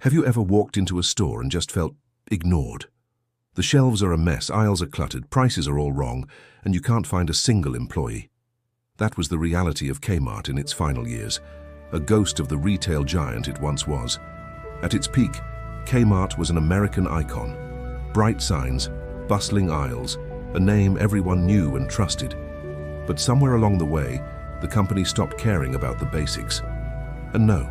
Have you ever walked into a store and just felt ignored? The shelves are a mess, aisles are cluttered, prices are all wrong, and you can't find a single employee. That was the reality of Kmart in its final years, a ghost of the retail giant it once was. At its peak, Kmart was an American icon. Bright signs, bustling aisles, a name everyone knew and trusted. But somewhere along the way, the company stopped caring about the basics. And no,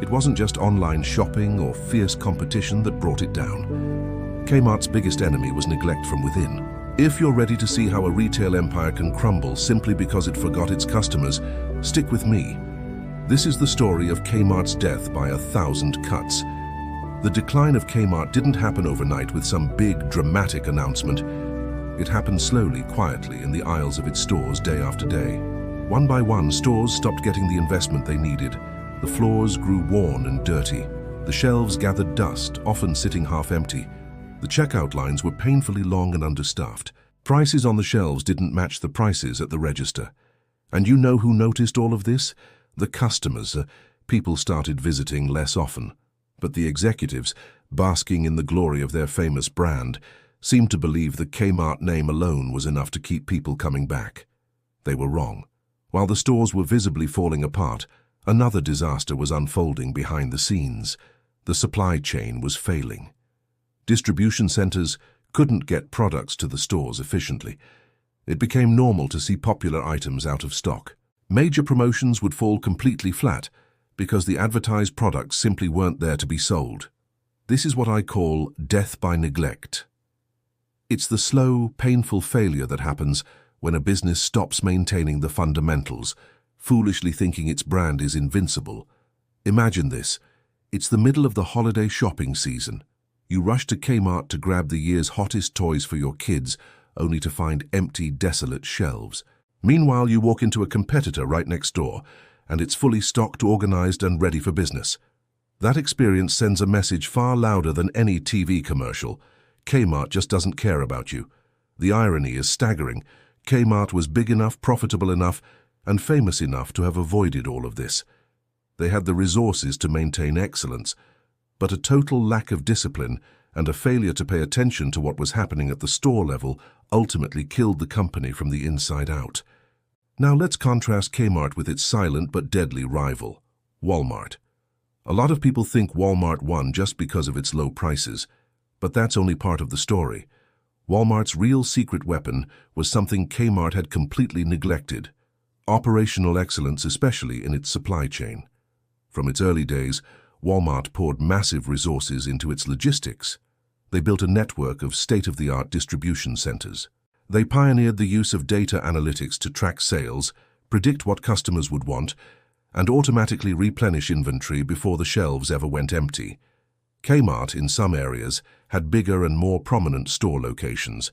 it wasn't just online shopping or fierce competition that brought it down. Kmart's biggest enemy was neglect from within. If you're ready to see how a retail empire can crumble simply because it forgot its customers, stick with me. This is the story of Kmart's death by 1,000 cuts. The decline of Kmart didn't happen overnight with some big, dramatic announcement. It happened slowly, quietly, in the aisles of its stores day after day. One by one, stores stopped getting the investment they needed. The floors grew worn and dirty. The shelves gathered dust, often sitting half empty. The checkout lines were painfully long and understaffed. Prices on the shelves didn't match the prices at the register. And you know who noticed all of this? The customers. People started visiting less often. But the executives, basking in the glory of their famous brand, seemed to believe the Kmart name alone was enough to keep people coming back. They were wrong. While the stores were visibly falling apart, another disaster was unfolding behind the scenes. The supply chain was failing. Distribution centers couldn't get products to the stores efficiently. It became normal to see popular items out of stock. Major promotions would fall completely flat because the advertised products simply weren't there to be sold. This is what I call death by neglect. It's the slow, painful failure that happens when a business stops maintaining the fundamentals, foolishly thinking its brand is invincible. Imagine this. It's the middle of the holiday shopping season. You rush to Kmart to grab the year's hottest toys for your kids, only to find empty, desolate shelves. Meanwhile, you walk into a competitor right next door, and it's fully stocked, organized, and ready for business. That experience sends a message far louder than any TV commercial. Kmart just doesn't care about you. The irony is staggering. Kmart was big enough, profitable enough, and famous enough to have avoided all of this. They had the resources to maintain excellence, but a total lack of discipline and a failure to pay attention to what was happening at the store level ultimately killed the company from the inside out. Now let's contrast Kmart with its silent but deadly rival, Walmart. A lot of people think Walmart won just because of its low prices, but that's only part of the story. Walmart's real secret weapon was something Kmart had completely neglected: operational excellence, especially in its supply chain. From its early days, Walmart poured massive resources into its logistics. They built a network of state-of-the-art distribution centers. They pioneered the use of data analytics to track sales, predict what customers would want, and automatically replenish inventory before the shelves ever went empty. Kmart, in some areas, had bigger and more prominent store locations.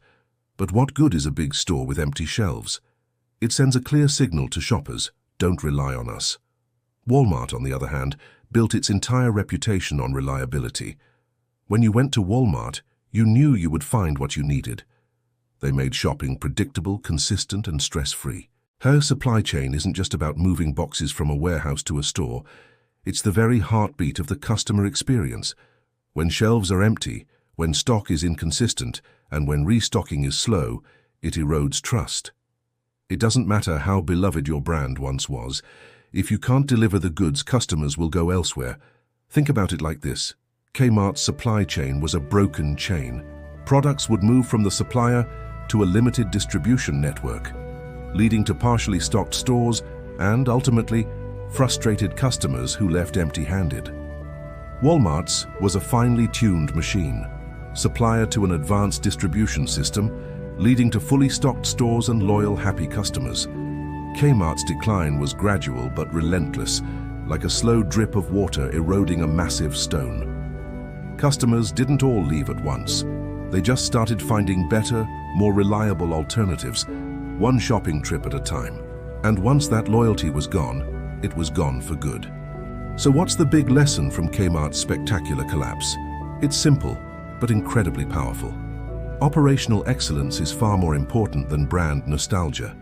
But what good is a big store with empty shelves? It sends a clear signal to shoppers: don't rely on us. Walmart, on the other hand, built its entire reputation on reliability. When you went to Walmart, you knew you would find what you needed. They made shopping predictable, consistent, and stress-free. Her supply chain isn't just about moving boxes from a warehouse to a store. It's the very heartbeat of the customer experience. When shelves are empty, when stock is inconsistent, and when restocking is slow, it erodes trust. It doesn't matter how beloved your brand once was. If you can't deliver the goods, customers will go elsewhere. Think about it like this. Kmart's supply chain was a broken chain. Products would move from the supplier to a limited distribution network, leading to partially stocked stores and, ultimately, frustrated customers who left empty-handed. Walmart's was a finely tuned machine, supplier to an advanced distribution system, leading to fully stocked stores and loyal, happy customers. Kmart's decline was gradual but relentless, like a slow drip of water eroding a massive stone. Customers didn't all leave at once. They just started finding better, more reliable alternatives, one shopping trip at a time. And once that loyalty was gone, it was gone for good. So what's the big lesson from Kmart's spectacular collapse? It's simple, but incredibly powerful. Operational excellence is far more important than brand nostalgia.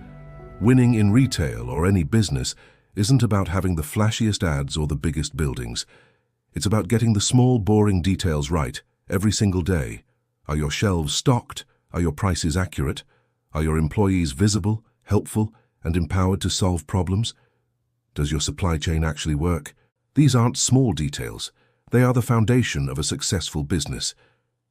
Winning in retail or any business isn't about having the flashiest ads or the biggest buildings. It's about getting the small, boring details right every single day. Are your shelves stocked? Are your prices accurate? Are your employees visible, helpful, and empowered to solve problems? Does your supply chain actually work? These aren't small details. They are the foundation of a successful business.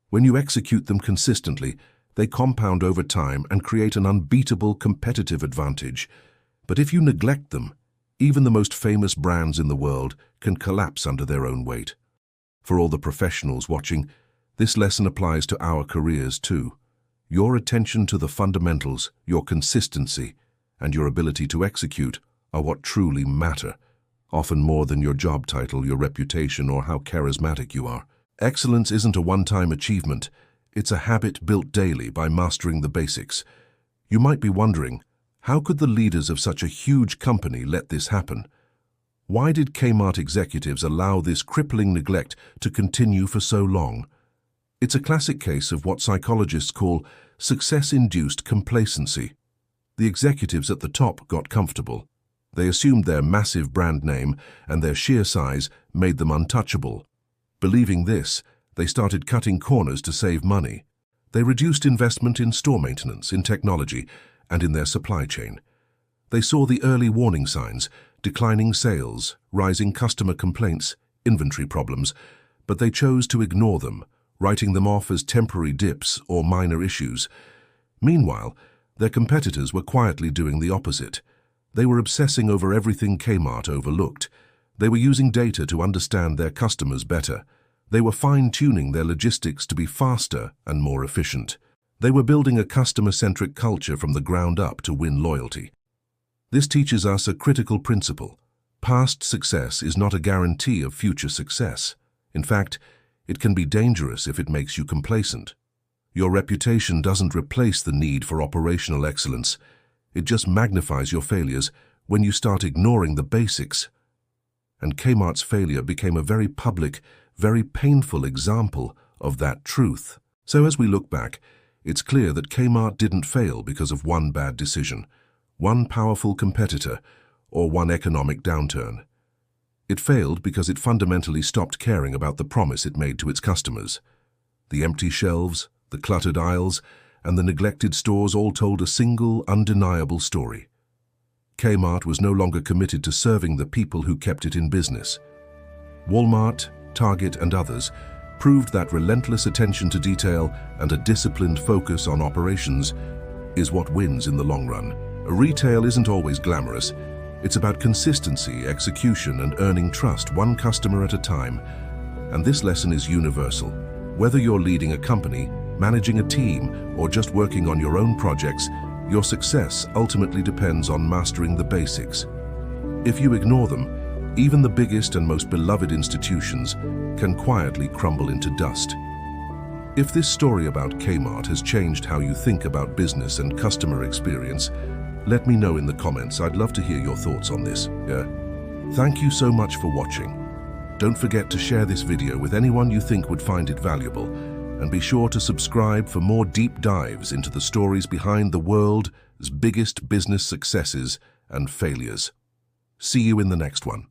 When you execute them consistently, they compound over time and create an unbeatable competitive advantage. But if you neglect them, even the most famous brands in the world can collapse under their own weight. For all the professionals watching, this lesson applies to our careers too. Your attention to the fundamentals, your consistency, and your ability to execute are what truly matter, often more than your job title, your reputation, or how charismatic you are. Excellence isn't a one-time achievement. It's a habit built daily by mastering the basics. You might be wondering, how could the leaders of such a huge company let this happen? Why did Kmart executives allow this crippling neglect to continue for so long? It's a classic case of what psychologists call success-induced complacency. The executives at the top got comfortable. They assumed their massive brand name and their sheer size made them untouchable. Believing this, they started cutting corners to save money. They reduced investment in store maintenance, in technology, and in their supply chain. They saw the early warning signs, declining sales, rising customer complaints, inventory problems, but they chose to ignore them, writing them off as temporary dips or minor issues. Meanwhile, their competitors were quietly doing the opposite. They were obsessing over everything Kmart overlooked. They were using data to understand their customers better. They were fine-tuning their logistics to be faster and more efficient. They were building a customer-centric culture from the ground up to win loyalty. This teaches us a critical principle. Past success is not a guarantee of future success. In fact, it can be dangerous if it makes you complacent. Your reputation doesn't replace the need for operational excellence. It just magnifies your failures when you start ignoring the basics. And Kmart's failure became a very public, very painful example of that truth. So as we look back, it's clear that Kmart didn't fail because of one bad decision, one powerful competitor, or one economic downturn. It failed because it fundamentally stopped caring about the promise it made to its customers. The empty shelves, the cluttered aisles, and the neglected stores all told a single, undeniable story. Kmart was no longer committed to serving the people who kept it in business. Walmart, Target, and others proved that relentless attention to detail and a disciplined focus on operations is what wins in the long run. Retail isn't always glamorous. It's about consistency, execution, and earning trust one customer at a time. And this lesson is universal. Whether you're leading a company, managing a team, or just working on your own projects, your success ultimately depends on mastering the basics. If you ignore them, even the biggest and most beloved institutions can quietly crumble into dust. If this story about Kmart has changed how you think about business and customer experience, let me know in the comments. I'd love to hear your thoughts on this. Thank you so much for watching. Don't forget to share this video with anyone you think would find it valuable, and be sure to subscribe for more deep dives into the stories behind the world's biggest business successes and failures. See you in the next one.